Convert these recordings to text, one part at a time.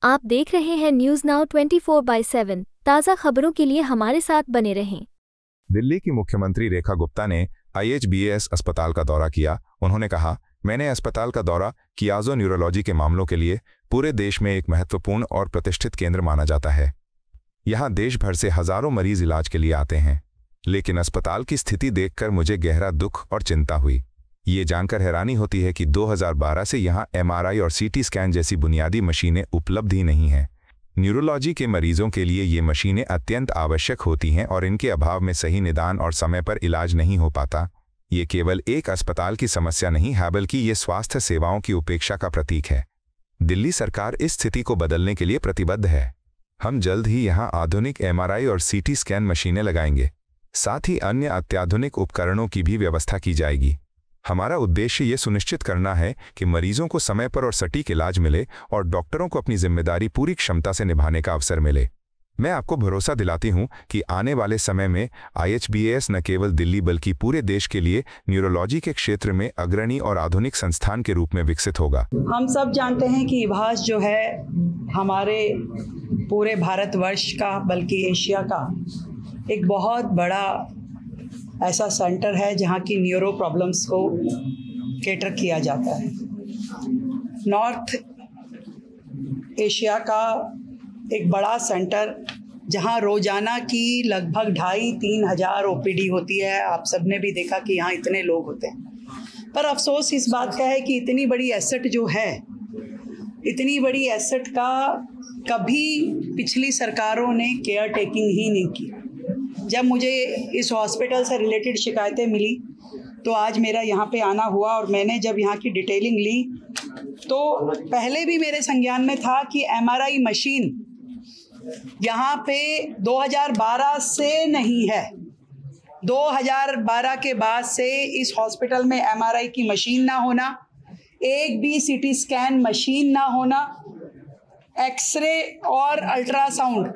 आप देख रहे हैं न्यूज नाउ 24/7। ताज़ा खबरों के लिए हमारे साथ बने रहें। दिल्ली की मुख्यमंत्री रेखा गुप्ता ने IHBAS अस्पताल का दौरा किया। उन्होंने कहा, मैंने अस्पताल का दौरा किया जो न्यूरोलॉजी के मामलों के लिए पूरे देश में एक महत्वपूर्ण और प्रतिष्ठित केंद्र माना जाता है। यहाँ देश भर से हजारों मरीज इलाज के लिए आते हैं, लेकिन अस्पताल की स्थिति देखकर मुझे गहरा दुख और चिंता हुई। ये जानकर हैरानी होती है कि 2012 से यहाँ MRI और CT स्कैन जैसी बुनियादी मशीनें उपलब्ध ही नहीं हैं। न्यूरोलॉजी के मरीजों के लिए ये मशीनें अत्यंत आवश्यक होती हैं और इनके अभाव में सही निदान और समय पर इलाज नहीं हो पाता। ये केवल एक अस्पताल की समस्या नहीं है, बल्कि ये स्वास्थ्य सेवाओं की उपेक्षा का प्रतीक है। दिल्ली सरकार इस स्थिति को बदलने के लिए प्रतिबद्ध है। हम जल्द ही यहाँ आधुनिक MRI और CT स्कैन मशीनें लगाएंगे। साथ ही अन्य अत्याधुनिक उपकरणों की भी व्यवस्था की जाएगी। हमारा उद्देश्य ये सुनिश्चित करना है कि मरीजों को समय पर और सटीक इलाज मिले और डॉक्टरों को अपनी जिम्मेदारी पूरी क्षमता से निभाने का अवसर मिले। मैं आपको भरोसा दिलाती हूँ कि आने वाले समय में IHBAS न केवल दिल्ली बल्कि पूरे देश के लिए न्यूरोलॉजी के क्षेत्र में अग्रणी और आधुनिक संस्थान के रूप में विकसित होगा। हम सब जानते हैं कि इभास जो है हमारे पूरे भारतवर्ष का बल्कि एशिया का एक बहुत बड़ा ऐसा सेंटर है जहाँ की न्यूरो प्रॉब्लम्स को केटर किया जाता है। नॉर्थ एशिया का एक बड़ा सेंटर जहाँ रोज़ाना की लगभग 2,500-3 हज़ार OPD होती है। आप सबने भी देखा कि यहाँ इतने लोग होते हैं, पर अफसोस इस बात का है कि इतनी बड़ी एसेट जो है, इतनी बड़ी एसेट का कभी पिछली सरकारों ने केयर टेकिंग ही नहीं की। जब मुझे इस हॉस्पिटल से रिलेटेड शिकायतें मिली तो आज मेरा यहाँ पे आना हुआ और मैंने जब यहाँ की डिटेलिंग ली तो पहले भी मेरे संज्ञान में था कि MRI मशीन यहाँ पे 2012 से नहीं है। 2012 के बाद से इस हॉस्पिटल में MRI की मशीन ना होना, एक भी CT स्कैन मशीन ना होना, एक्सरे और अल्ट्रासाउंड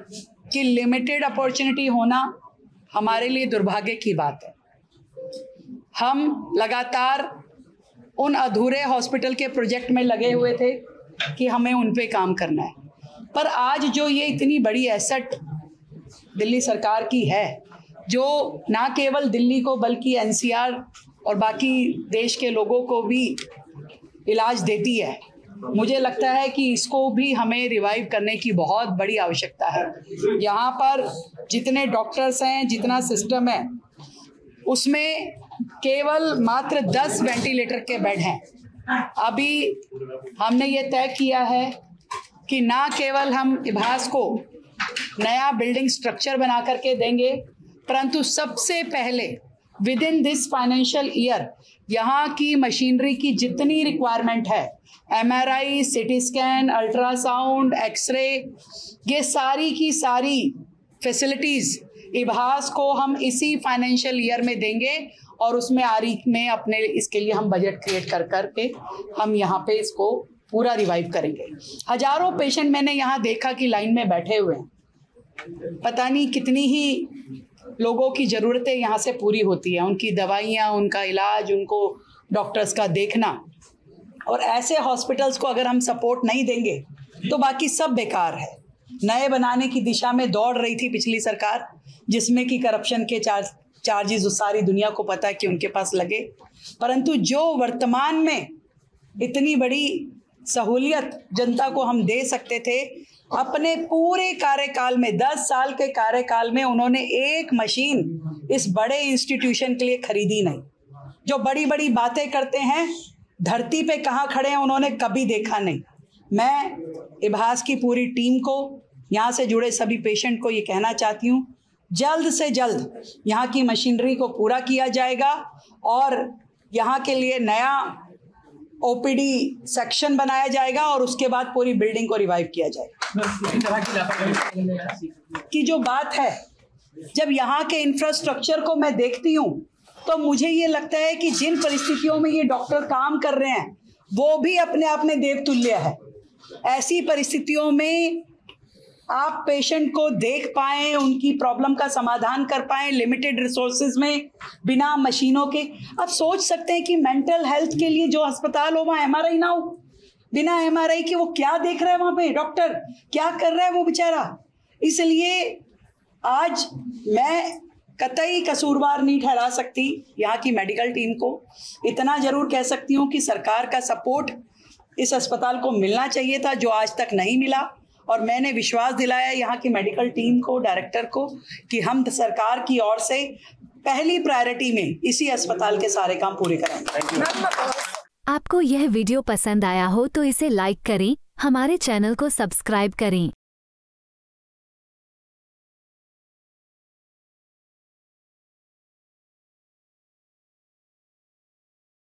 की लिमिटेड अपॉर्चुनिटी होना हमारे लिए दुर्भाग्य की बात है। हम लगातार उन अधूरे हॉस्पिटल के प्रोजेक्ट में लगे हुए थे कि हमें उन पे काम करना है, पर आज जो ये इतनी बड़ी एसेट दिल्ली सरकार की है, जो ना केवल दिल्ली को बल्कि NCR और बाकी देश के लोगों को भी इलाज देती है, मुझे लगता है कि इसको भी हमें रिवाइव करने की बहुत बड़ी आवश्यकता है। यहाँ पर जितने डॉक्टर्स हैं, जितना सिस्टम है, उसमें केवल मात्र 10 वेंटिलेटर के बेड हैं। अभी हमने ये तय किया है कि ना केवल हम इभास को नया बिल्डिंग स्ट्रक्चर बना करके देंगे, परंतु सबसे पहले with in this financial year यहाँ की मशीनरी की जितनी रिक्वायरमेंट है, MRI, CT scan, ultrasound, X ray, ये सारी की सारी फैसिलिटीज़ इभास को हम इसी फाइनेंशियल ईयर में देंगे और उसमें आरीख में अपने इसके लिए हम बजट क्रिएट कर करके हम यहाँ पे इसको पूरा रिवाइव करेंगे। हजारों पेशेंट मैंने यहाँ देखा कि लाइन में बैठे हुए हैं। पता नहीं कितनी ही लोगों की ज़रूरतें यहाँ से पूरी होती है, उनकी दवाइयाँ, उनका इलाज, उनको डॉक्टर्स का देखना। और ऐसे हॉस्पिटल्स को अगर हम सपोर्ट नहीं देंगे तो बाकी सब बेकार है। नए बनाने की दिशा में दौड़ रही थी पिछली सरकार, जिसमें कि करप्शन के चार्जेस सारी दुनिया को पता है कि उनके पास लगे, परंतु जो वर्तमान में इतनी बड़ी सहूलियत जनता को हम दे सकते थे, अपने पूरे कार्यकाल में 10 साल के कार्यकाल में उन्होंने एक मशीन इस बड़े इंस्टीट्यूशन के लिए खरीदी नहीं। जो बड़ी बड़ी बातें करते हैं, धरती पे कहाँ खड़े हैं उन्होंने कभी देखा नहीं। मैं इभास की पूरी टीम को, यहाँ से जुड़े सभी पेशेंट को ये कहना चाहती हूँ, जल्द से जल्द यहाँ की मशीनरी को पूरा किया जाएगा और यहाँ के लिए नया OPD सेक्शन बनाया जाएगा और उसके बाद पूरी बिल्डिंग को रिवाइव किया जाएगा। कि जो बात है, जब यहाँ के इंफ्रास्ट्रक्चर को मैं देखती हूँ तो मुझे ये लगता है कि जिन परिस्थितियों में ये डॉक्टर काम कर रहे हैं वो भी अपने आप में देवतुल्य है। ऐसी परिस्थितियों में आप पेशेंट को देख पाएं, उनकी प्रॉब्लम का समाधान कर पाएं, लिमिटेड रिसोर्सेज में, बिना मशीनों के। आप सोच सकते हैं कि मेंटल हेल्थ के लिए जो अस्पताल हो वहाँ MRI ना हो, बिना MRI के वो क्या देख रहा है वहाँ पे डॉक्टर, क्या कर रहा है वो बेचारा। इसलिए आज मैं कतई कसूरवार नहीं ठहरा सकती यहाँ की मेडिकल टीम को। इतना ज़रूर कह सकती हूँ कि सरकार का सपोर्ट इस अस्पताल को मिलना चाहिए था, जो आज तक नहीं मिला। और मैंने विश्वास दिलाया यहाँ की मेडिकल टीम को, डायरेक्टर को, कि हम सरकार की ओर से पहली प्रायोरिटी में इसी अस्पताल के सारे काम पूरे करेंगे। आपको यह वीडियो पसंद आया हो तो इसे लाइक करें, हमारे चैनल को सब्सक्राइब करें।